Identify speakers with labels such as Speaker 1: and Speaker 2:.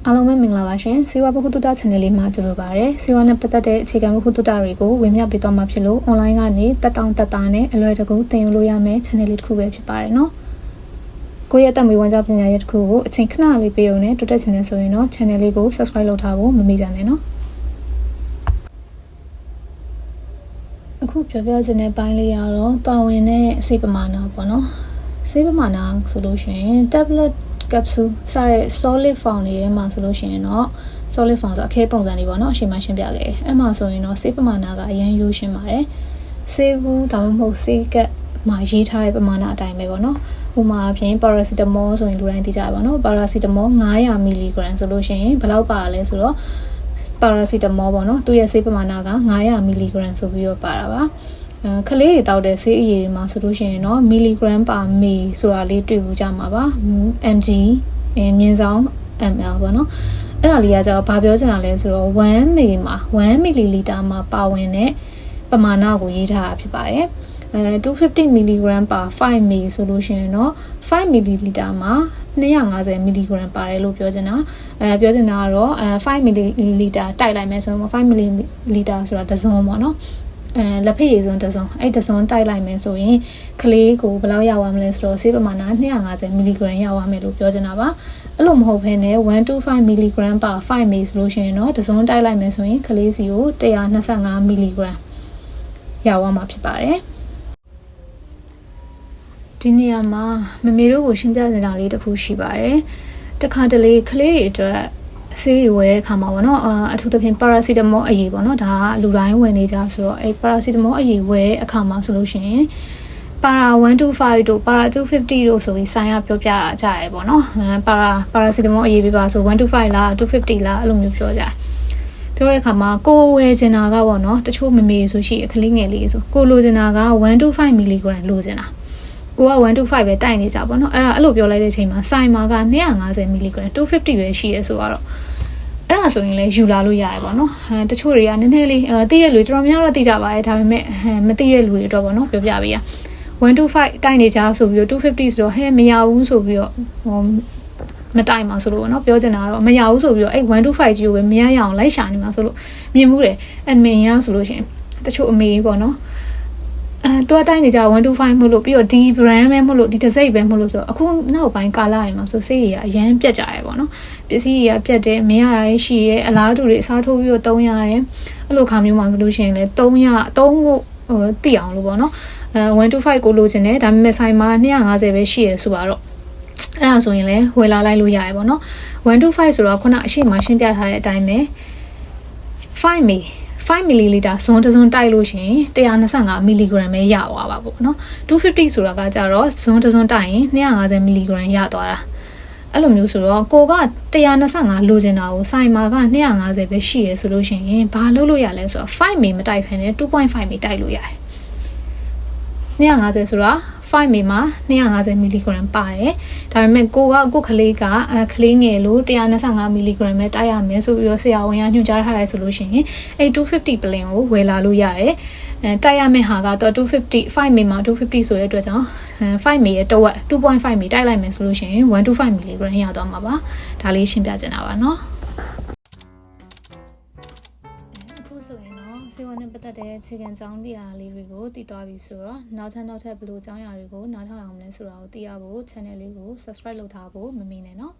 Speaker 1: အားလုံးပဲမင်္ဂလာပါရှင်စေဝါဘခုတုတ channel လေးမှာကြိုဆိုပါရစေစေဝါနဲ့ပတ်သက်တဲ့အခြေခံဘခုတုတတွေကိုဝင်မြပေးသွားမှာဖြစ်လို့ online ကနေတက်တောင်တက်တာနဲ့အလွယ်တကူသင်ယူလို့ရမယ့် channel လေးတစ်ခုပဲဖြစ်ပါတယ်နော်ကိုယ့်ရဲ့အသက်မွေးဝမ်းကြောင်းပညာရပ်တစ်ခုကိုအချိန်ခဏလေးပေးုံနဲ့တိုးတက် channel ဆိုရင်တော့ channel လေးကို subscribe လုပ်ထားဖို့မမေ့ကြနဲ့နော်အခုပြောပြချင်တဲ့ပိုင်းလေးကတော့ပါဝင်တဲ့အစိတ်ပမာဏပေါ့နော်စိတ်ပမာဏဆိုလို့ရှိရင် tablet capsule စတဲ့ solid form တွေထဲမှာဆိုလို့ရှိရင်တော့ solid form ဆိုအခဲပုံစံတွေပေါ့နော်အချိန်မှရှင်းပြခဲ့တယ်အဲ့မှာဆိုရင်တော့စိတ်ပမာဏကအရင်ရိုးရှင်းပါတယ်ဆေးဘူးဒါမှမဟုတ်ဆေးကပ်မှာရေးထားတဲ့ပမာဏအတိုင်းပဲပေါ့နော်ဥပမာအဖြစ် paracetamol ဆိုရင်လူတိုင်းသိကြပါနော် paracetamol 900 mg ဆိုလို့ရှိရင်ဘယ်လောက်ပါလဲဆိုတော့ paracetamol ပေါ့နော်သူရဲ့ဆေးပမာဏက900 mg ဆိုပြီးတော့ပါတာပါကလေးတွေတောက်တဲ့ဆေးအရည်မှာဆိုလို့ရှိရင်တော့ milligram per ml ဆိုတာလေးတွေ့ဘူးကြမှာပါ mg မြင်းဆောင် ml ပေါ့နော်အဲ့ဒါလေးကကြောင့်ဘာပြောချင်တာလဲဆိုတော့1 ml မှာ1 ml မှာပါဝင်တဲ့ပမာဏကိုရေးထားတာဖြစ်ပါတယ်250 mg per 5 ml ဆိုလို့ရှိရင်တော့5 ml မှာ250 mg ပါတယ်လို့ပြောချင်တာပြောချင်တာကတော့5 ml တိုက်လိုက်မယ်ဆိုရင်5 ml ဆိုတာတစ်စုံပေါ့နော်လက်ဖက်ရည်စွန်းတစ်စုံအဲ့တစ်စုံတိုက်လိုက်မယ်ဆိုရင်ကလေးကိုဘယ်လောက်ရောက်ရမလဲဆိုတော့ဆေးပမာဏ250 mg ရောက်ရမယ်လို့ပြောချင်တာပါအဲ့လိုမဟုတ်ဘဲနဲ့125 mg per 5 ml ဆိုလို့ရှိရင်တော့တစ်စုံတိုက်လိုက်မယ်ဆိုရင်ကလေးစီကို125 mg ရောက်ရမှာဖြစ်ပါတယ်ဒီနေရာမှာမမေတို့ကိုရှင်းပြနေတာလေးတစ်ခုရှိပါတယ်တခါတလေကလေးတွေအတွက်ဆေးဝယ်တဲ့အခါမှာပေါ့နော်အထူးသဖြင့် paracetamol အရေးပေါ့နော်ဒါကလူတိုင်းဝယ်နေကြဆိုတော့အဲ paracetamol အရေးဝယ်တဲ့အခါမှာဆိုလို့ရှိရင် para 125တို့ para 250တို့ဆိုပြီးဆိုင်ရပြောပြတာကြရတယ်ပေါ့နော်paracetamol အရေးပြပါဆို125လား250လားအဲ့လိုမျိုးပြောကြပြောတဲ့အခါမှာကိုဝယ်ချင်တာကပေါ့နော်တချို့မမေဆိုရှိအခလေးငယ်လေးဆိုကိုလိုချင်တာက125 mg လိုချင်တာကိုက125ပဲတိုက်နေကြပေါ့နော်အဲ့လိုပြောလိုက်တဲ့အချိန်မှာဆိုင်မာက250 mg 250ပဲရှိရဲဆိုတော့အဲ့ဒါဆိုရင်လည်းယူလာလို့ရတယ်ပေါ့နော်တချို့တွေကနည်းနည်းလေးသိရလူတော်တော်များတော့သိကြပါရဲ့ဒါပေမဲ့မသိရလူတွေတော့ပေါ့နော်ပြောပြပေးရ125တိုက်နေကြဆိုပြီးတော့250ဆိုတော့ဟဲ့မရဘူးဆိုပြီးတော့မတိုက်မှာဆိုလို့ပေါ့နော်ပြောချင်တာကတော့မရဘူးဆိုပြီးတော့အဲ့125ကြီးကိုပဲမရရအောင်လိုက်ရှာနေမှာဆိုလို့မြင်မှုတယ် admin ရဆိုလို့ရှိရင်တချို့အမေပေါ့နော်သူကတိုက်နေကြ125မို့လို့ပြီးတော့ဒီ brand ပဲမို့လို့ဒီတစ်စိတ်ပဲမို့လို့ဆိုတော့အခုနောက်ပိုင်းကာလာရင်မှာဆိုဆေးရည်ကအရန်ပြတ်ကြရဲပေါ့နော်ပစ္စည်းရပြတ်တယ်မရရရှိရဲအလားတူတွေအစားထိုးပြီးတော့သုံးရတယ်အဲ့လိုခါမျိုးမှာဆိုလို့ရှိရင်လည်းသုံးဖို့သိအောင်လို့ပေါ့နော်125ကိုလိုချင်တယ်ဒါပေမဲ့ဆိုင်မှာ250ပဲရှိရဲဆိုတော့အဲ့ဒါဆိုရင်လည်းဝယ်လာလိုက်လို့ရရဲပေါ့နော်125ဆိုတော့ခုနအရှိမရှင်းပြထားတဲ့အတိုင်းပဲ5 ml ဇွန်တစ်ဇွန်တိုက်လို့ရှိရင်125 mg ပဲရသွားပါပေါ့နော်250ဆိုတာကကြတော့ဇွန်တစ်ဇွန်တိုက်ရင်250 mg ရသွားတာအဲ့လိုမျိုးဆိုတော့ကိုက125လိုချင်တာကိုဆိုင်မာက250ပဲရှိရဲဆိုလို့ရှိရင်ဘာလုပ်လို့ရလဲဆိုတော့5 ml မတိုက်ဖ ೇನೆ 2.5 ml တိုက်လို့ရတယ်250ဆိုတာ5 ml မှာ250 mg ပါတယ်ဒါပေမဲ့ကိုကလေးကကလေးငယ်လို့125 mg ပဲတိုက်ရမယ်ဆိုပြီးတော့ဆရာဝန်ကညွှန်ကြားထားရဲဆိုလို့ရှိရင်အဲ့250 ပလင်ကိုဝယ်လာလို့ရတယ်တိုက်ရမယ့်ဟာကတော့250 5 ml မှာ250ဆိုတဲ့အတွက်ကြောင့်5 ml ရဲ့တဝက် 2.5 ml တိုက်လိုက်မယ်ဆိုလို့ရှိရင်125 mg ရသွားမှာပါဒါလေးရှင်းပြချင်တာပါเนาะဆေးဝါးနဲ့ပတ်သက်တဲ့အခြေခံကြောင်းတရားလေးတွေကိုသိသွားပြီဆိုတော့နောက်ထပ်ဘယ်လိုကြောင်းရာတွေကိုနားထောင်အောင်လဲဆိုတာကိုသိရဖို့ channel လေးကို subscribe လုပ်ထားဖို့မမေ့နဲ့เนาะ